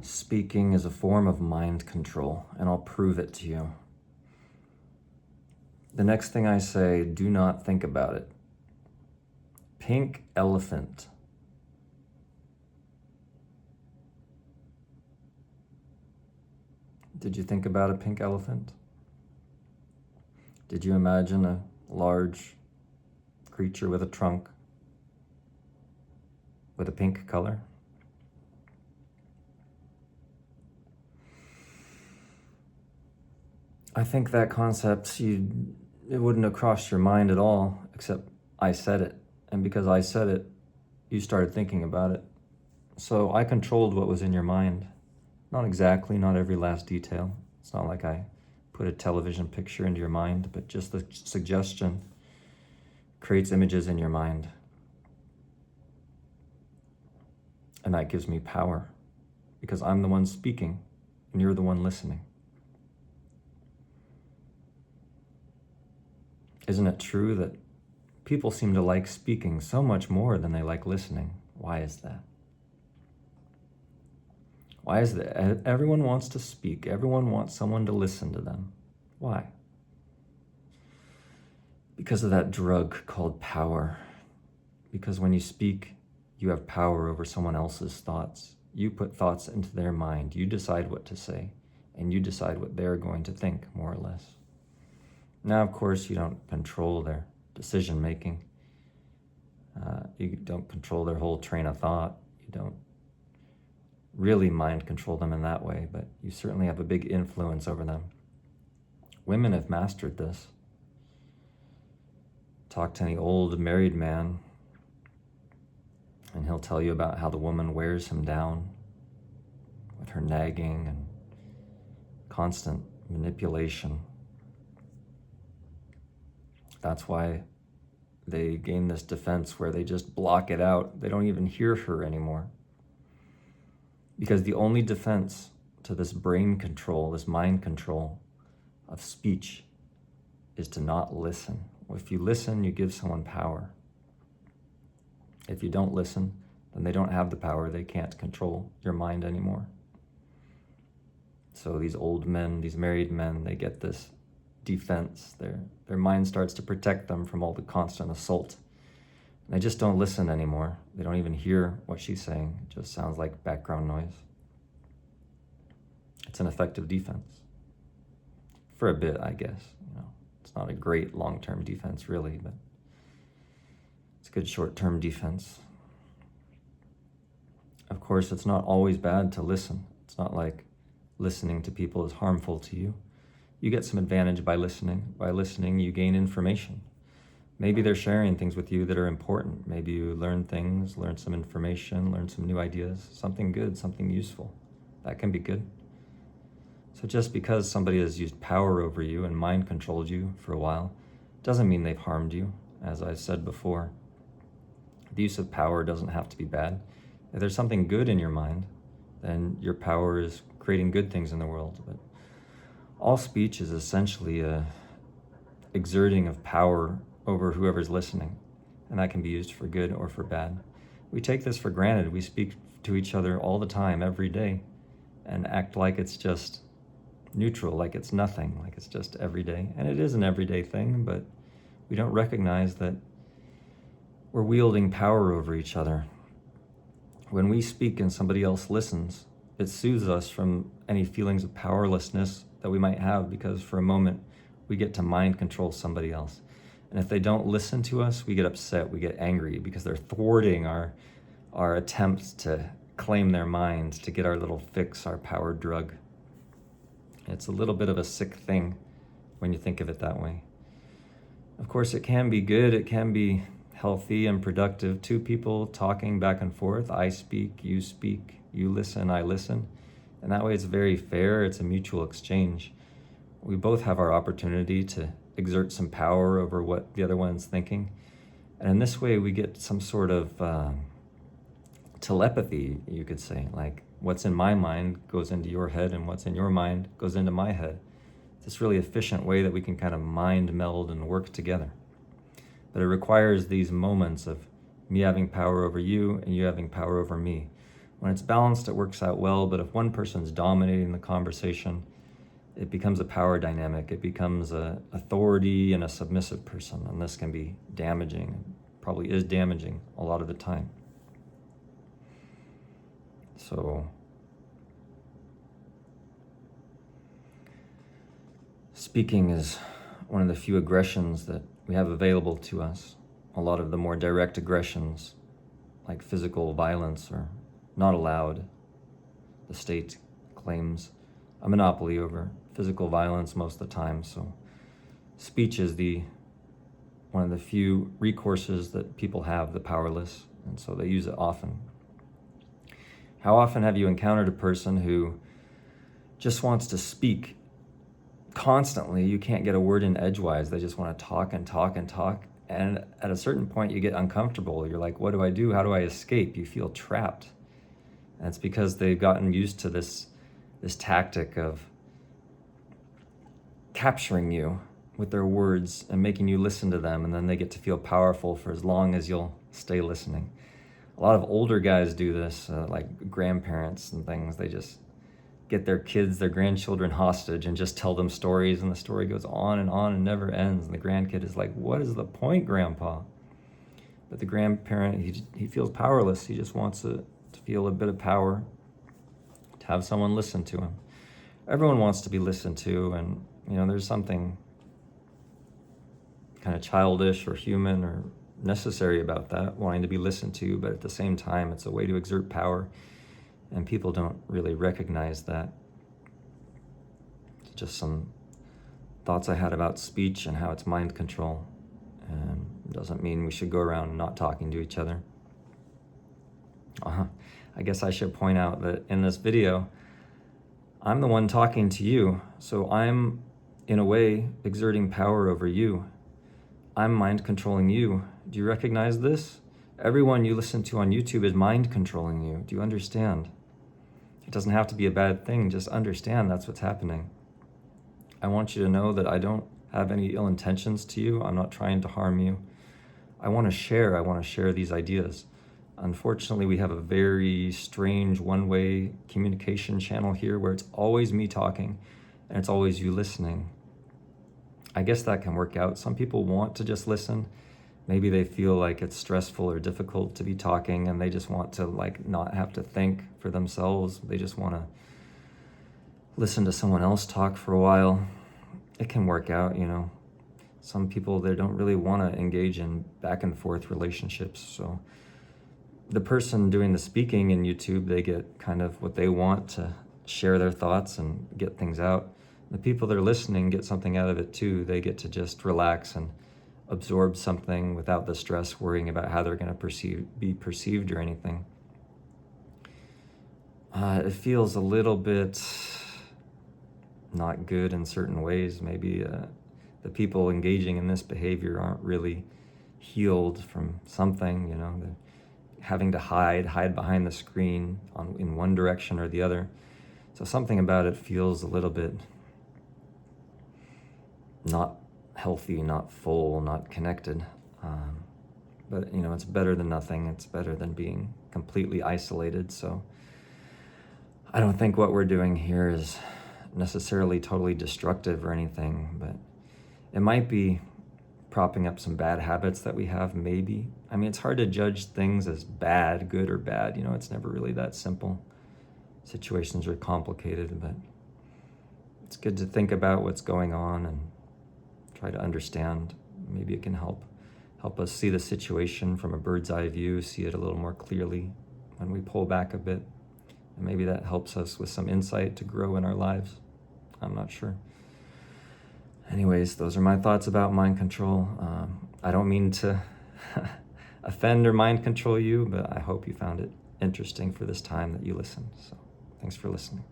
Speaking is a form of mind control, and I'll prove it to you. The next thing I say, do not think about it. Pink elephant. Did you think about a pink elephant? Did you imagine a large creature with a trunk with a pink color? I think that concept, it wouldn't have crossed your mind at all, except I said it. And because I said it, you started thinking about it. So I controlled what was in your mind. Not exactly, not every last detail. It's not like I put a television picture into your mind, but just the suggestion creates images in your mind. And that gives me power, because I'm the one speaking and you're the one listening. Isn't it true that people seem to like speaking so much more than they like listening? Why is that? Why is that? Everyone wants to speak. Everyone wants someone to listen to them. Why? Because of that drug called power. Because when you speak, you have power over someone else's thoughts. You put thoughts into their mind. You decide what to say, and you decide what they're going to think, more or less. Now, of course, you don't control their decision-making. You don't control their whole train of thought. You don't really mind control them in that way, but you certainly have a big influence over them. Women have mastered this. Talk to any old married man, and he'll tell you about how the woman wears him down with her nagging and constant manipulation. That's why they gain this defense where they just block it out. They don't even hear her anymore. Because the only defense to this brain control, this mind control of speech, is to not listen. If you listen, you give someone power. If you don't listen, then they don't have the power. They can't control your mind anymore. So these old men, these married men, they get this defense. Their mind starts to protect them from all the constant assault. And they just don't listen anymore. They don't even hear what she's saying. It just sounds like background noise. It's an effective defense. For a bit, I guess. It's not a great long-term defense, really, but it's a good short-term defense. Of course, it's not always bad to listen. It's not like listening to people is harmful to you. You get some advantage by listening. By listening, you gain information. Maybe they're sharing things with you that are important. Maybe you learn things, learn some information, learn some new ideas, something good, something useful. That can be good. So just because somebody has used power over you and mind controlled you for a while, doesn't mean they've harmed you. As I said before, the use of power doesn't have to be bad. If there's something good in your mind, then your power is creating good things in the world. But all speech is essentially a exerting of power over whoever's listening, and that can be used for good or for bad. We take this for granted. We speak to each other all the time, every day, and act like it's just neutral, like it's nothing, like it's just everyday. And it is an everyday thing, but we don't recognize that we're wielding power over each other. When we speak and somebody else listens, it soothes us from any feelings of powerlessness that we might have, because for a moment we get to mind control somebody else. And if they don't listen to us, we get upset, we get angry, because they're thwarting our attempts to claim their minds, to get our little fix, our power drug. It's a little bit of a sick thing when you think of it that way. Of course, it can be good, it can be healthy and productive. Two people talking back and forth, I speak, you listen, I listen. And that way it's very fair, it's a mutual exchange. We both have our opportunity to exert some power over what the other one's thinking. And in this way, we get some sort of telepathy, you could say. Like, what's in my mind goes into your head, and what's in your mind goes into my head. It's this really efficient way that we can kind of mind meld and work together. But it requires these moments of me having power over you and you having power over me. When it's balanced, it works out well, but if one person's dominating the conversation, it becomes a power dynamic. It becomes a authority and a submissive person, and this can be damaging, probably is damaging a lot of the time. So speaking is one of the few aggressions that we have available to us. A lot of the more direct aggressions, like physical violence, are not allowed. The state claims a monopoly over physical violence most of the time, so speech is one of the few recourses that people have, the powerless, and so they use it often. How often have you encountered a person who just wants to speak constantly? You can't get a word in edgewise. They just want to talk and talk and talk. And at a certain point, you get uncomfortable. You're like, what do I do? How do I escape? You feel trapped. And it's because they've gotten used to this tactic of capturing you with their words and making you listen to them. And then they get to feel powerful for as long as you'll stay listening. A lot of older guys do this, like grandparents and things. They just get their kids, their grandchildren hostage and just tell them stories, and the story goes on and never ends. And the grandkid is like, what is the point, Grandpa? But the grandparent, he feels powerless. He just wants to feel a bit of power, to have someone listen to him. Everyone wants to be listened to, and there's something kind of childish or human or necessary about that, wanting to be listened to, but at the same time, it's a way to exert power, and people don't really recognize that. It's just some thoughts I had about speech and how it's mind control, and it doesn't mean we should go around not talking to each other. I guess I should point out that in this video, I'm the one talking to you, so I'm, in a way, exerting power over you. I'm mind controlling you. Do you recognize this? Everyone you listen to on YouTube is mind controlling you. Do you understand? It doesn't have to be a bad thing. Just understand that's what's happening. I want you to know that I don't have any ill intentions to you. I'm not trying to harm you. I want to share these ideas. Unfortunately, we have a very strange one-way communication channel here where it's always me talking and it's always you listening. I guess that can work out. Some people want to just listen. Maybe they feel like it's stressful or difficult to be talking and they just want to not have to think for themselves. They just want to listen to someone else talk for a while. It can work out, Some people, they don't really want to engage in back and forth relationships. So the person doing the speaking in YouTube, they get kind of what they want to share their thoughts and get things out. The people that are listening get something out of it too. They get to just relax and absorb something without the stress, worrying about how they're going to be perceived or anything. It feels a little bit not good in certain ways. Maybe the people engaging in this behavior aren't really healed from something, they're having to hide behind the screen in one direction or the other. So something about it feels a little bit not healthy, not full, not connected. But it's better than nothing. It's better than being completely isolated. So I don't think what we're doing here is necessarily totally destructive or anything, but it might be propping up some bad habits that we have, maybe. I mean, it's hard to judge things as bad, good or bad. It's never really that simple. Situations are complicated, but it's good to think about what's going on and try to understand. Maybe it can help us see the situation from a bird's eye view, see it a little more clearly when we pull back a bit. And maybe that helps us with some insight to grow in our lives. I'm not sure. Anyways, those are my thoughts about mind control. I don't mean to offend or mind control you, but I hope you found it interesting for this time that you listened. So thanks for listening.